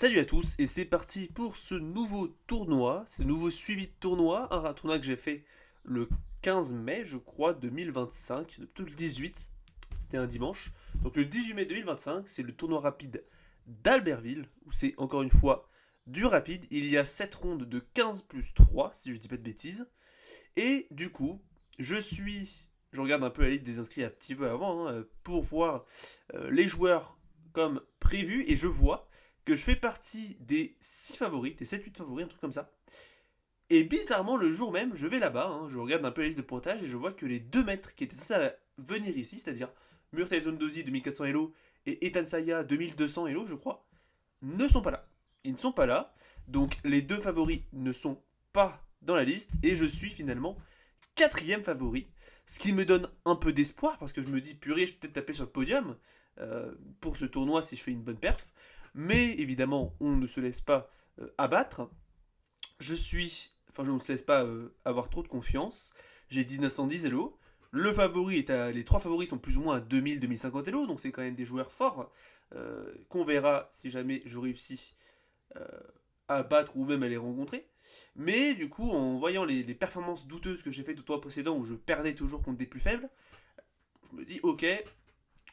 Salut à tous et c'est parti pour ce nouveau tournoi, ce nouveau suivi de tournoi, un tournoi que j'ai fait le 15 mai je crois 2025, plutôt le 18, c'était un dimanche. Donc le 18 mai 2025 c'est le tournoi rapide d'Albertville où c'est encore une fois du rapide, il y a 7 rondes de 15 plus 3 si je dis pas de bêtises. Et du coup je regarde un peu la liste des inscrits un petit peu avant pour voir les joueurs comme prévu et je vois que je fais partie des 6 favoris, des 7-8 favoris, un truc comme ça. Et bizarrement, le jour même, je vais là-bas, je regarde un peu la liste de pointage et je vois que les 2 mètres qui étaient censés venir ici, c'est-à-dire Murtazoun Dozi 2400 Elo et Ethan Saya 2200 Elo, je crois, ne sont pas là. Ils ne sont pas là, donc les 2 favoris ne sont pas dans la liste et je suis finalement quatrième favori. Ce qui me donne un peu d'espoir parce que je me dis, purée, je peux peut-être taper sur le podium pour ce tournoi si je fais une bonne perf. Mais évidemment, on ne se laisse pas abattre. Je ne se laisse pas avoir trop de confiance. J'ai 1910 Elo. Les trois favoris sont plus ou moins à 2000-2050 Elo, donc c'est quand même des joueurs forts qu'on verra si jamais je réussis euh, à battre ou même à les rencontrer. Mais du coup, en voyant les performances douteuses que j'ai faites au tour précédent où je perdais toujours contre des plus faibles, je me dis ok,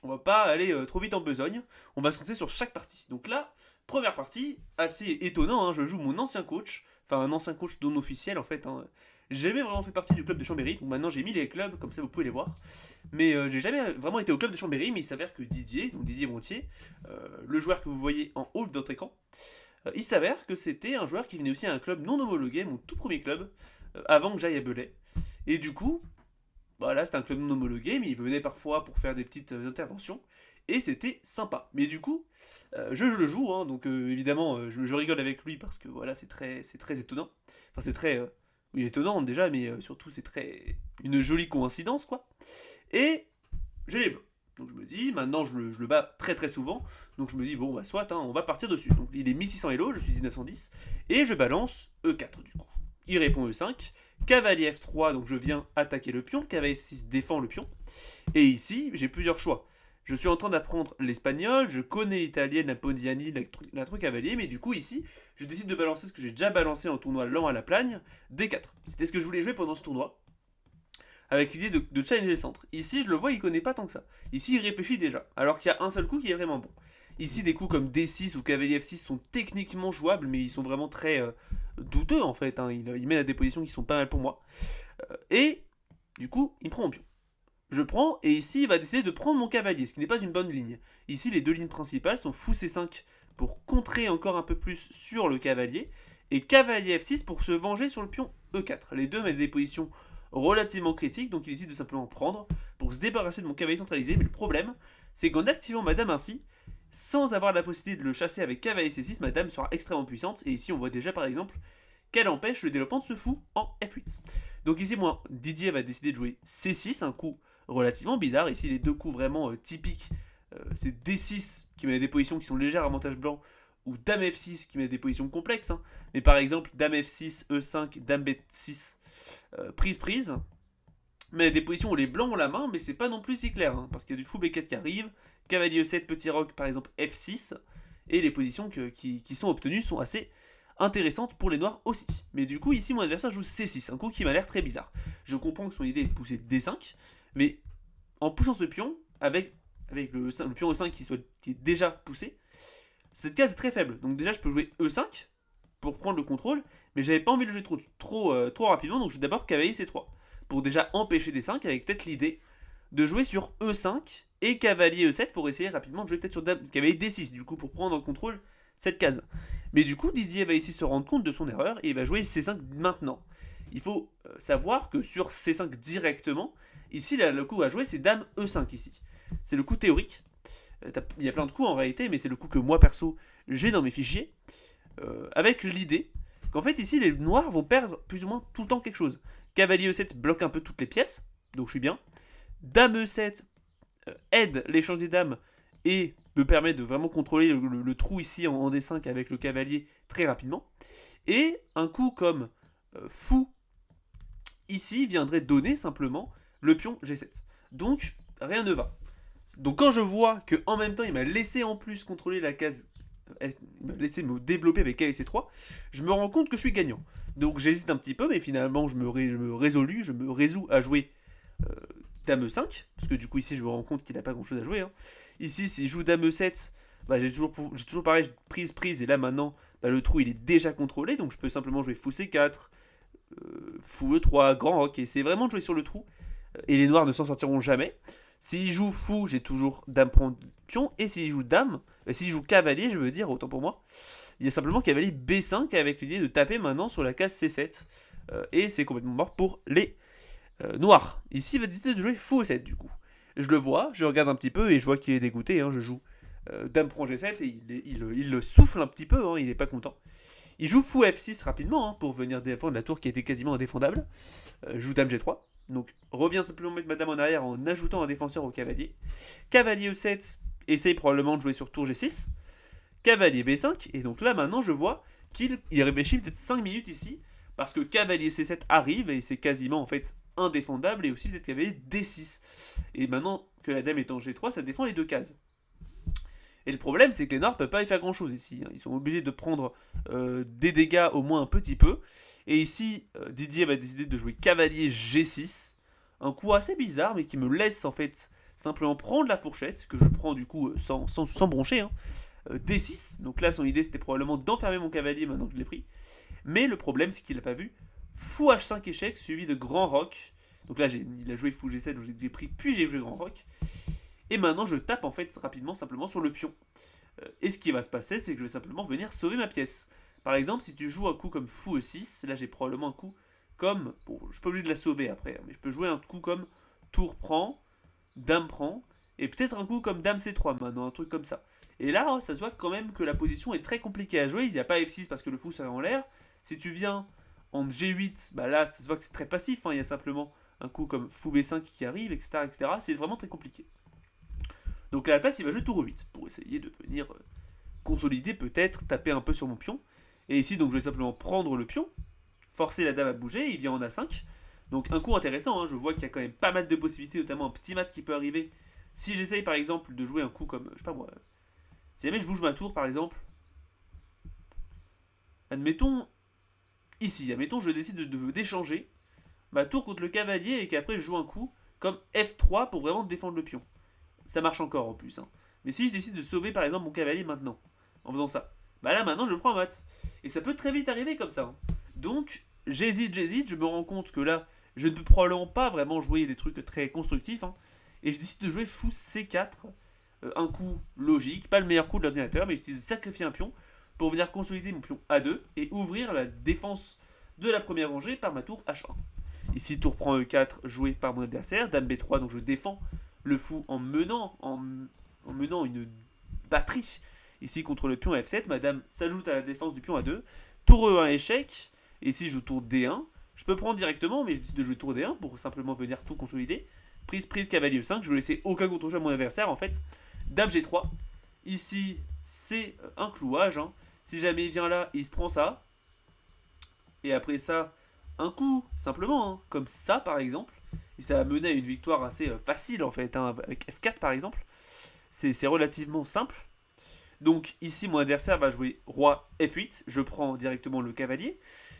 on va pas aller trop vite en besogne, on va se concentrer sur chaque partie. Donc là, première partie, assez étonnant, je joue mon ancien coach, enfin un ancien coach non officiel en fait. J'ai jamais vraiment fait partie du club de Chambéry, donc maintenant j'ai mis les clubs, comme ça vous pouvez les voir. Mais j'ai jamais vraiment été au club de Chambéry, mais il s'avère que Didier, donc Didier Montier, le joueur que vous voyez en haut de votre écran, il s'avère que c'était un joueur qui venait aussi à un club non homologué, mon tout premier club, avant que j'aille à Belay. Et du coup, voilà, c'était un club non homologué, mais il venait parfois pour faire des petites interventions. Et c'était sympa. Mais du coup, je le joue, donc évidemment, je rigole avec lui parce que voilà, c'est très étonnant. Enfin, c'est très oui, étonnant déjà, mais surtout, c'est très une jolie coïncidence, quoi. Et j'ai les bleus. Donc je me dis, maintenant je le bats très très souvent. Donc je me dis, bon, bah soit, on va partir dessus. Donc il est 1600 Elo, je suis 1910. Et je balance E4 du coup. Il répond E5. Cavalier F3, donc je viens attaquer le pion. Cavalier C6 défend le pion. Et ici, j'ai plusieurs choix. Je suis en train d'apprendre l'espagnol, je connais l'italien, la Podiani, la truc cavalier, mais du coup ici, je décide de balancer ce que j'ai déjà balancé en tournoi lent à la plagne, D4. C'était ce que je voulais jouer pendant ce tournoi avec l'idée de challenger le centre. Ici, je le vois, il connaît pas tant que ça. Ici, il réfléchit déjà, alors qu'il y a un seul coup qui est vraiment bon. Ici, des coups comme D6 ou cavalier F6 sont techniquement jouables, mais ils sont vraiment très douteux en fait. Il mène à des positions qui sont pas mal pour moi. Et du coup, il prend mon pion. Je prends, et ici, il va décider de prendre mon cavalier, ce qui n'est pas une bonne ligne. Ici, les deux lignes principales sont fou C5 pour contrer encore un peu plus sur le cavalier, et cavalier F6 pour se venger sur le pion E4. Les deux mettent des positions relativement critiques, donc il décide de simplement prendre pour se débarrasser de mon cavalier centralisé. Mais le problème, c'est qu'en activant ma dame ainsi, sans avoir la possibilité de le chasser avec cavalier C6, ma dame sera extrêmement puissante. Et ici, on voit déjà par exemple qu'elle empêche le développement de ce fou en F8. Donc ici, moi, Didier va décider de jouer C6, un coup relativement bizarre. Ici, les deux coups vraiment typiques, c'est D6 qui met des positions qui sont légères avantage blanc, ou Dame F6 qui met des positions complexes. Mais par exemple, Dame F6, E5, Dame B6, prise, mais des positions où les blancs ont la main, mais c'est pas non plus si clair, parce qu'il y a du fou B4 qui arrive, cavalier E7, petit roc, par exemple F6, et les positions qui sont obtenues sont assez intéressantes pour les noirs aussi. Mais du coup, ici, mon adversaire joue C6, un coup qui m'a l'air très bizarre. Je comprends que son idée est de pousser D5, mais en poussant ce pion, avec le pion E5 qui est déjà poussé, cette case est très faible. Donc déjà, je peux jouer E5 pour prendre le contrôle, mais j'avais pas envie de le jouer trop rapidement, donc je joue d'abord cavalier C3 pour déjà empêcher D5 avec peut-être l'idée de jouer sur E5 et cavalier E7 pour essayer rapidement de jouer peut-être sur cavalier D6 du coup pour prendre en contrôle cette case. Mais du coup, Didier va ici se rendre compte de son erreur et il va jouer C5 maintenant. Il faut savoir que sur C5 directement, ici le coup à jouer c'est Dame E5 ici. C'est le coup théorique. Il y a plein de coups en réalité, mais c'est le coup que moi perso j'ai dans mes fichiers. Avec l'idée qu'en fait ici les noirs vont perdre plus ou moins tout le temps quelque chose. Cavalier E7 bloque un peu toutes les pièces, donc je suis bien. Dame E7 aide l'échange des dames et me permet de vraiment contrôler le trou ici en D5 avec le cavalier très rapidement. Et un coup comme fou ici viendrait donner simplement le pion G7. Donc rien ne va. Donc quand je vois qu'en même temps il m'a laissé en plus contrôler la case laisser me développer avec K et C3, je me rends compte que je suis gagnant. Donc j'hésite un petit peu, mais finalement je me résous à jouer Dame 5, parce que du coup ici je me rends compte qu'il n'a pas grand chose à jouer. Hein. Ici, s'il joue Dame 7, bah, j'ai toujours pareil, prise, et là maintenant, bah, le trou il est déjà contrôlé, donc je peux simplement jouer Fou C4, Fou E3, Grand Rock, et c'est vraiment de jouer sur le trou, et les noirs ne s'en sortiront jamais. S'il joue Fou, j'ai toujours Dame prend pion, et s'il joue Dame, s'il joue Cavalier, je veux dire, autant pour moi, il y a simplement Cavalier B5 avec l'idée de taper maintenant sur la case C7, et c'est complètement mort pour les noirs. Ici, il va décider de jouer Fou E7 du coup. Je le vois, je regarde un petit peu et je vois qu'il est dégoûté. Hein, je joue Dame prend G7 et il le souffle un petit peu, hein, il est pas content. Il joue Fou F6 rapidement hein, pour venir défendre la tour qui était quasiment indéfendable. Joue Dame G3. Donc revient simplement mettre Madame en arrière en ajoutant un défenseur au cavalier. Cavalier E7 essaye probablement de jouer sur tour G6. Cavalier B5. Et donc là maintenant je vois qu'il réfléchit peut-être 5 minutes ici. Parce que cavalier C7 arrive et c'est quasiment en fait indéfendable. Et aussi peut-être cavalier D6. Et maintenant que la dame est en G3, ça défend les deux cases. Et le problème, c'est que les noirs ne peuvent pas y faire grand-chose ici. Hein. Ils sont obligés de prendre des dégâts au moins un petit peu. Et ici, Didier va décider de jouer cavalier G6. Un coup assez bizarre, mais qui me laisse en fait simplement prendre la fourchette, que je prends du coup sans broncher. Hein. D6, donc là son idée c'était probablement d'enfermer mon cavalier maintenant que je l'ai pris. Mais le problème c'est qu'il n'a pas vu Fou H5 échec suivi de Grand Rock. Donc là il a joué Fou G7, donc j'ai pris, puis j'ai joué Grand Rock. Et maintenant je tape en fait rapidement simplement sur le pion. Et ce qui va se passer c'est que je vais simplement venir sauver ma pièce. Par exemple si tu joues un coup comme Fou E6, là j'ai probablement un coup comme... Bon je suis pas obligé de la sauver après, mais je peux jouer un coup comme Tour prend, Dame prend, et peut-être un coup comme Dame C3 maintenant, un truc comme ça. Et là, ça se voit quand même que la position est très compliquée à jouer. Il n'y a pas F6 parce que le fou serait en l'air. Si tu viens en G8, bah là, ça se voit que c'est très passif. Hein. Il y a simplement un coup comme fou B5 qui arrive, etc. etc. C'est vraiment très compliqué. Donc à la place, il va jouer tour 8 pour essayer de venir consolider, peut-être, taper un peu sur mon pion. Et ici, donc, je vais simplement prendre le pion, forcer la dame à bouger. Il vient en A5. Donc un coup intéressant. Hein. Je vois qu'il y a quand même pas mal de possibilités, notamment un petit mat qui peut arriver. Si j'essaye par exemple de jouer un coup comme, je sais pas moi, si jamais je bouge ma tour par exemple, admettons ici, admettons je décide d'échanger ma tour contre le cavalier et qu'après je joue un coup comme F3 pour vraiment défendre le pion. Ça marche encore en plus. Hein. Mais si je décide de sauver par exemple mon cavalier maintenant, en faisant ça, bah là maintenant je prends un mat. Et ça peut très vite arriver comme ça. Hein. Donc j'hésite, je me rends compte que là, je ne peux probablement pas vraiment jouer des trucs très constructifs. Hein. Et je décide de jouer fou C4 un coup logique, pas le meilleur coup de l'ordinateur, mais j'ai décidé de sacrifier un pion pour venir consolider mon pion A2 et ouvrir la défense de la première rangée par ma tour H1. Ici, tour prend E4 joué par mon adversaire, dame B3, donc je défends le fou en menant une batterie. Ici, contre le pion F7, ma dame s'ajoute à la défense du pion A2. Tour E1 échec, et ici je joue tour D1. Je peux prendre directement, mais je décide de jouer tour D1 pour simplement venir tout consolider. Prise, cavalier E5, je vais laisser aucun contre-jeu à mon adversaire en fait. Dame G3. Ici, c'est un clouage. Hein. Si jamais il vient là, il se prend ça. Et après ça, un coup, simplement, hein, comme ça par exemple. Et ça a mené à une victoire assez facile en fait, hein, avec F4 par exemple. C'est relativement simple. Donc ici, mon adversaire va jouer roi F8. Je prends directement le cavalier.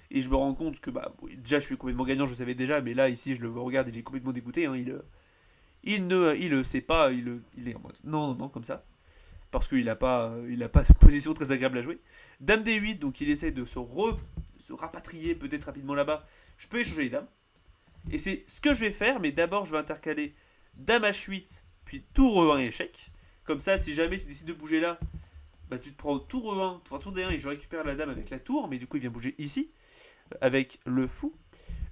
Et je me rends compte que déjà je suis complètement gagnant, je le savais déjà. Mais là, ici, je le regarde, il est complètement dégoûté. Hein, il ne sait pas, il est en mode non, comme ça. Parce qu'il n'a pas de position très agréable à jouer. Dame D8, donc il essaie de se rapatrier peut-être rapidement là-bas. Je peux échanger les dames. Et c'est ce que je vais faire, mais d'abord je vais intercaler Dame H8, puis tour E1 échec. Comme ça, si jamais tu décides de bouger là, bah tu te prends tour E1, enfin tour D1 et je récupère la dame avec la tour, mais du coup il vient bouger ici, avec le fou.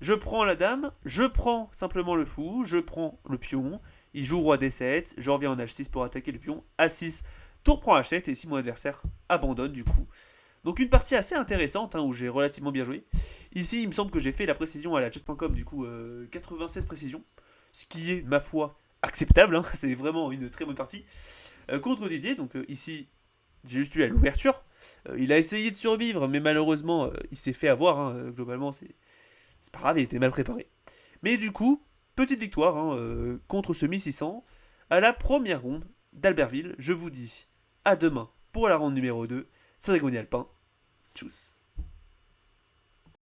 Je prends la dame, je prends simplement le fou, je prends le pion, il joue roi D7, je reviens en H6 pour attaquer le pion, A6, tour prend H7, et ici mon adversaire abandonne du coup. Donc une partie assez intéressante, hein, où j'ai relativement bien joué. Ici il me semble que j'ai fait la précision à la chat.com, du coup 96 précisions, ce qui est ma foi acceptable, hein, c'est vraiment une très bonne partie. Contre Didier, donc ici j'ai juste eu à l'ouverture, il a essayé de survivre, mais malheureusement il s'est fait avoir, hein, globalement c'est pas grave, il était mal préparé. Mais du coup, petite victoire hein, contre ce 1600 à la première ronde d'Albertville. Je vous dis à demain pour la ronde numéro 2. Cédric Alpin. Tchuss.